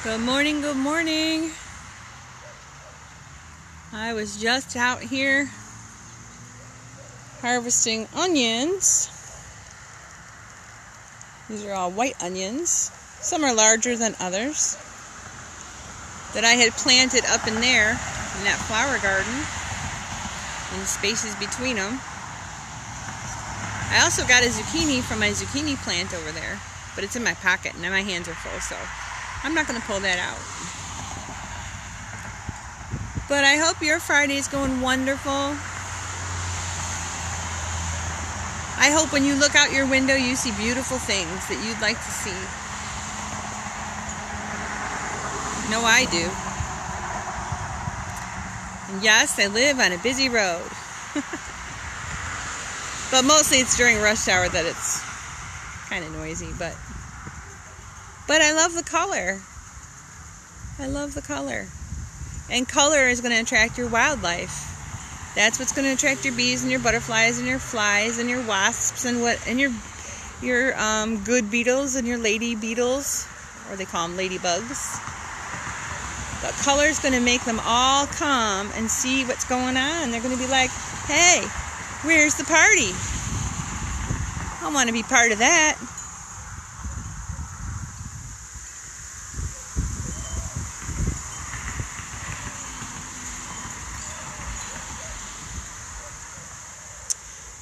Good morning, good morning. I was just out here harvesting onions. These are all white onions. Some are larger than others that I had planted up in there in that flower garden and the spaces between them. I also got a zucchini from my zucchini plant over there, but it's in my pocket and my hands are full, so I'm not going to pull that out. But I hope your Friday is going wonderful. I hope when you look out your window you see beautiful things that you'd like to see. No, I do. And yes, I live on a busy road. But mostly it's during rush hour that it's kind of noisy, but I love the color. I love the color. And color is going to attract your wildlife. That's what's going to attract your bees and your butterflies and your flies and your wasps and your good beetles and your lady beetles, or they call them ladybugs. But color is going to make them all come and see what's going on. They're going to be like, hey, where's the party? I want to be part of that.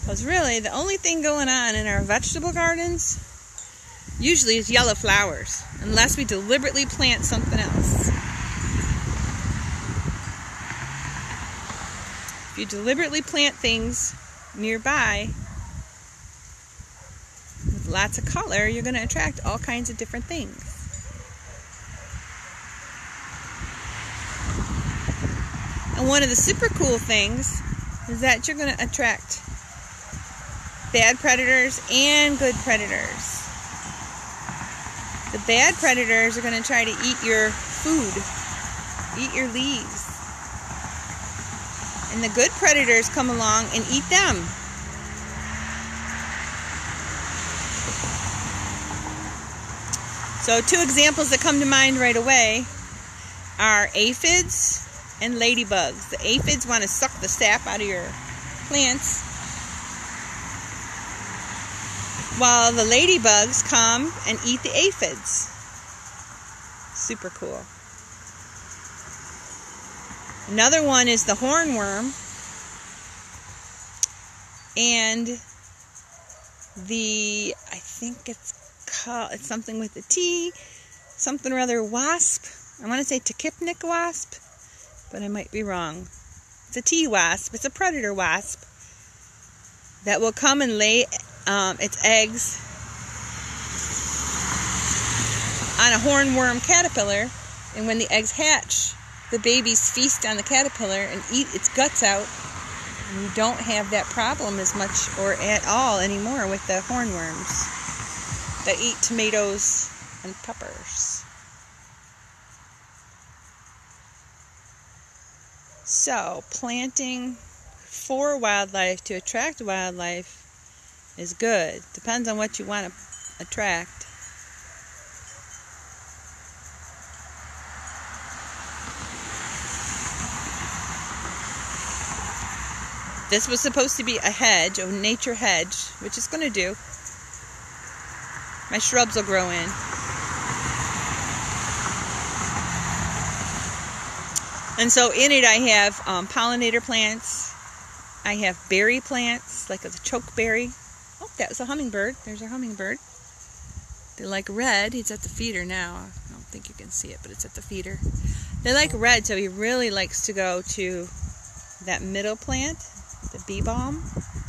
Because really, the only thing going on in our vegetable gardens usually is yellow flowers, unless we deliberately plant something else. If you deliberately plant things nearby with lots of color, you're going to attract all kinds of different things. And one of the super cool things is that you're going to attract bad predators and good predators. The bad predators are going to try to eat your food, eat your leaves. And the good predators come along and eat them. So 2 examples that come to mind right away are aphids and ladybugs. The aphids want to suck the sap out of your plants, while the ladybugs come and eat the aphids. Super cool. Another one is the hornworm and I think it's something with a T, something or other wasp. I want to say Tachypnic wasp, but I might be wrong. It's a tea wasp. It's a predator wasp that will come and lay its eggs on a hornworm caterpillar, and when the eggs hatch, the babies feast on the caterpillar and eat its guts out, and you don't have that problem as much or at all anymore with the hornworms that eat tomatoes and peppers. So, planting for wildlife to attract wildlife is good. Depends on what you want to attract. This was supposed to be a hedge, a nature hedge, which it's going to do. My shrubs will grow in. And so in it I have pollinator plants. I have berry plants, like a chokeberry. Oh, that was a hummingbird. There's our hummingbird. They like red. He's at the feeder now. I don't think you can see it, but it's at the feeder. They like red, so he really likes to go to that middle plant, the bee balm,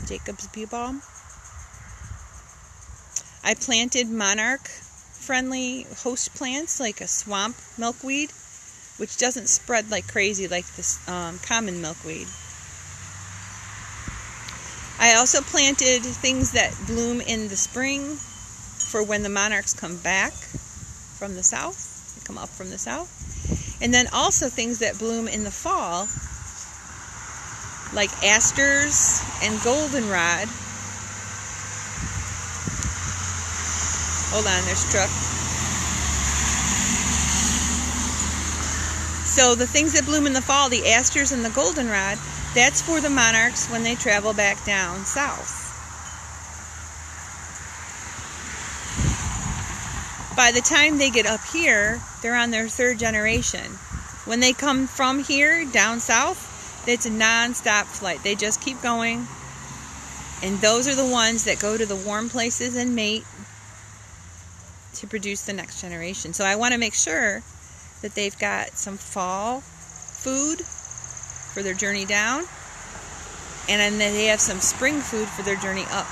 Jacob's bee balm. I planted monarch-friendly host plants, like a swamp milkweed, which doesn't spread like crazy like this common milkweed. I also planted things that bloom in the spring for when the monarchs come back from the south. They come up from the south. And then also things that bloom in the fall, like asters and goldenrod. Hold on, there's a truck. So the things that bloom in the fall, the asters and the goldenrod, that's for the monarchs when they travel back down south. By the time they get up here, they're on their third generation. When they come from here down south, it's a non-stop flight. They just keep going. And those are the ones that go to the warm places and mate to produce the next generation. So I want to make sure that they've got some fall food for their journey down, and then they have some spring food for their journey up.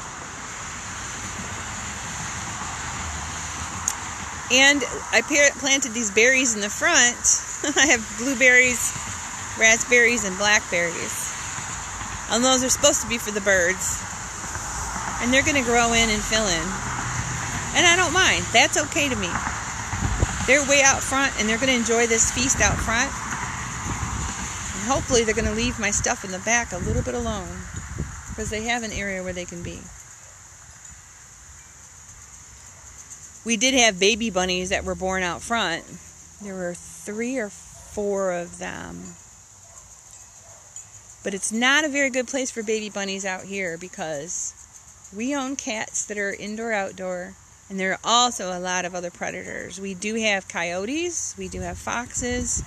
And I planted these berries in the front. I have blueberries, raspberries, and blackberries. And those are supposed to be for the birds. And they're going to grow in and fill in. And I don't mind. That's okay to me. They're way out front, and they're going to enjoy this feast out front. And hopefully they're going to leave my stuff in the back a little bit alone, because they have an area where they can be. We did have baby bunnies that were born out front. There were 3 or 4 of them. But it's not a very good place for baby bunnies out here, because we own cats that are indoor-outdoor. And there are also a lot of other predators. We do have coyotes. We do have foxes.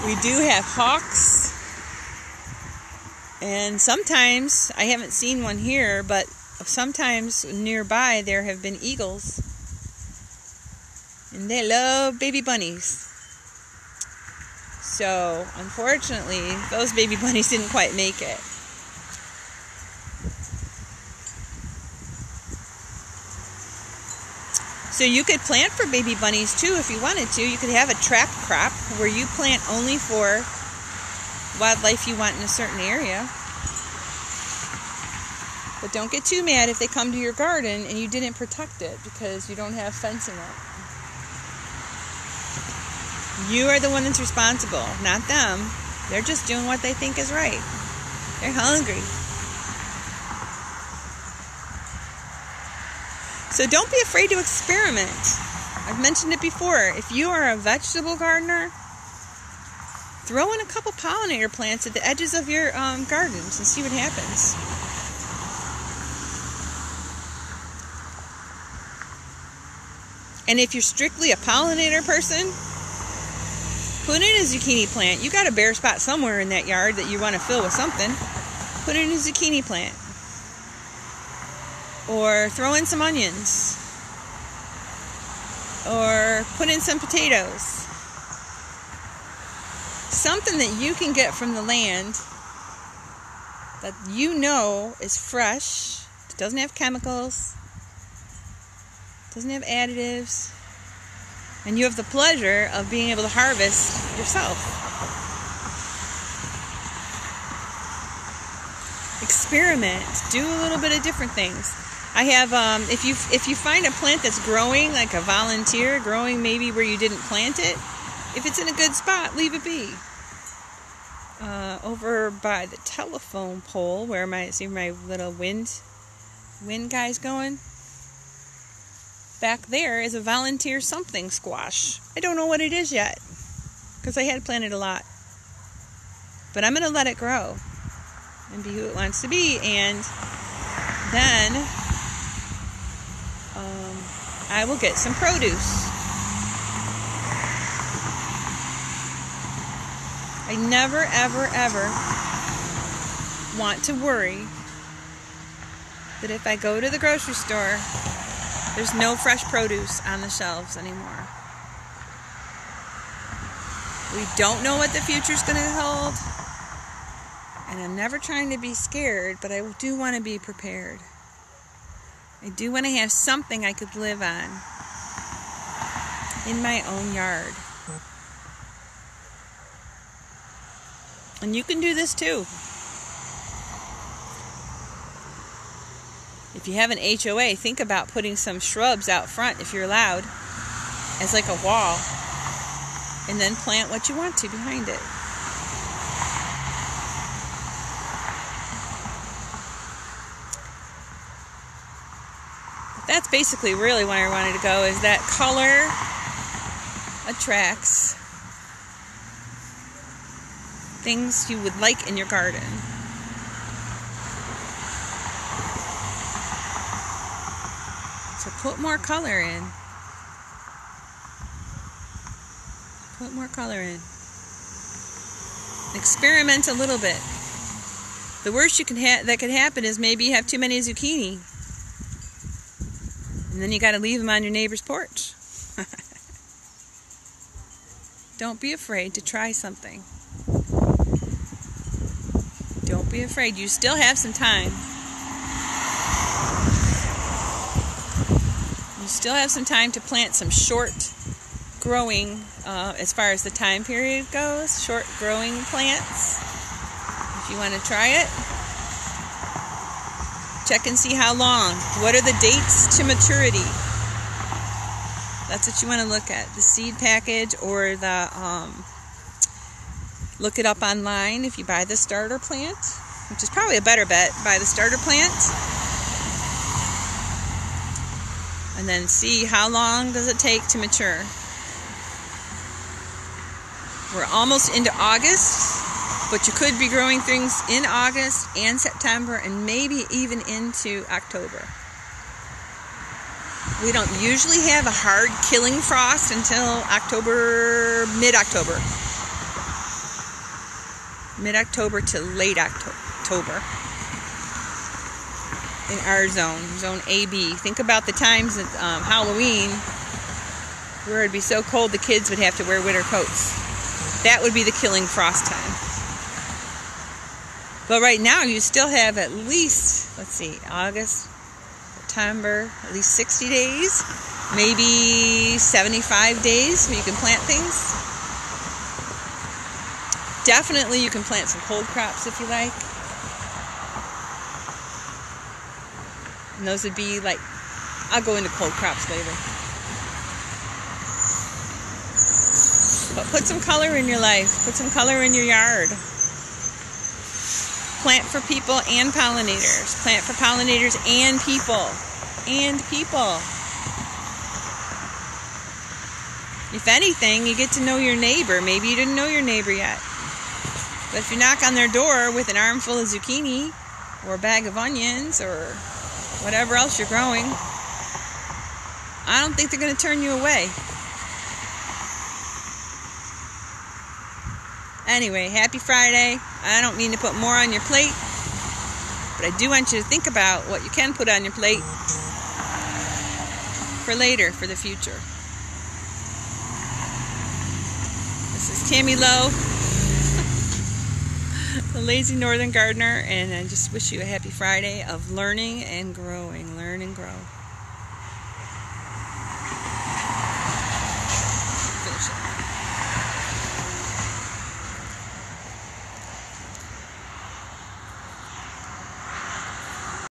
We do have hawks. And sometimes, I haven't seen one here, but sometimes nearby there have been eagles. And they love baby bunnies. So, unfortunately, those baby bunnies didn't quite make it. So you could plant for baby bunnies too if you wanted to. You could have a trap crop where you plant only for wildlife you want in a certain area. But don't get too mad if they come to your garden and you didn't protect it because you don't have fencing up. You are the one that's responsible, not them. They're just doing what they think is right. They're hungry. So don't be afraid to experiment. I've mentioned it before. If you are a vegetable gardener, throw in a couple pollinator plants at the edges of your gardens and see what happens. And if you're strictly a pollinator person, put in a zucchini plant. You got a bare spot somewhere in that yard that you want to fill with something. Put in a zucchini plant. Or throw in some onions. Or put in some potatoes. Something that you can get from the land that you know is fresh, doesn't have chemicals, doesn't have additives, and you have the pleasure of being able to harvest yourself. Experiment. Do a little bit of different things. I have, if you find a plant that's growing, like a volunteer, growing maybe where you didn't plant it, if it's in a good spot, leave it be. Over by the telephone pole where my little wind guy's going, back there is a volunteer something squash. I don't know what it is yet, because I had planted a lot. But I'm going to let it grow and be who it wants to be, and then I will get some produce. I never, ever, ever want to worry that if I go to the grocery store, there's no fresh produce on the shelves anymore. We don't know what the future's going to hold. And I'm never trying to be scared, but I do want to be prepared. I do want to have something I could live on in my own yard. And you can do this too. If you have an HOA, think about putting some shrubs out front, if you're allowed, as like a wall. And then plant what you want to behind it. That's basically really where I wanted to go, is that color attracts things you would like in your garden. So put more color in. Put more color in. Experiment a little bit. The worst that could happen is maybe you have too many zucchini. And then you got to leave them on your neighbor's porch. Don't be afraid to try something. Don't be afraid. You still have some time. You still have some time to plant some short growing, as far as the time period goes, short growing plants. If you want to try it, check and see how long. What are the dates to maturity? That's what you want to look at. The seed package, or the look it up online if you buy the starter plant, which is probably a better bet. Buy the starter plant and then see how long does it take to mature. We're almost into August, but you could be growing things in August and September and maybe even into October. We don't usually have a hard killing frost until October, mid-October. Mid-October to late October in our zone AB. Think about the times at Halloween where it'd be so cold the kids would have to wear winter coats. That would be the killing frost time. But right now you still have at least, let's see, August, September, at least 60 days, maybe 75 days where you can plant things. Definitely you can plant some cold crops if you like. And those would be like, I'll go into cold crops later. But put some color in your life. Put some color in your yard. Plant for people and pollinators. Plant for pollinators and people. And people. If anything, you get to know your neighbor. Maybe you didn't know your neighbor yet. But if you knock on their door with an armful of zucchini or a bag of onions or whatever else you're growing, I don't think they're going to turn you away. Anyway, happy Friday. I don't mean to put more on your plate, but I do want you to think about what you can put on your plate for later, for the future. This is Tammy Lowe, the Lazy Northern Gardener, and I just wish you a happy Friday of learning and growing. Learn and grow.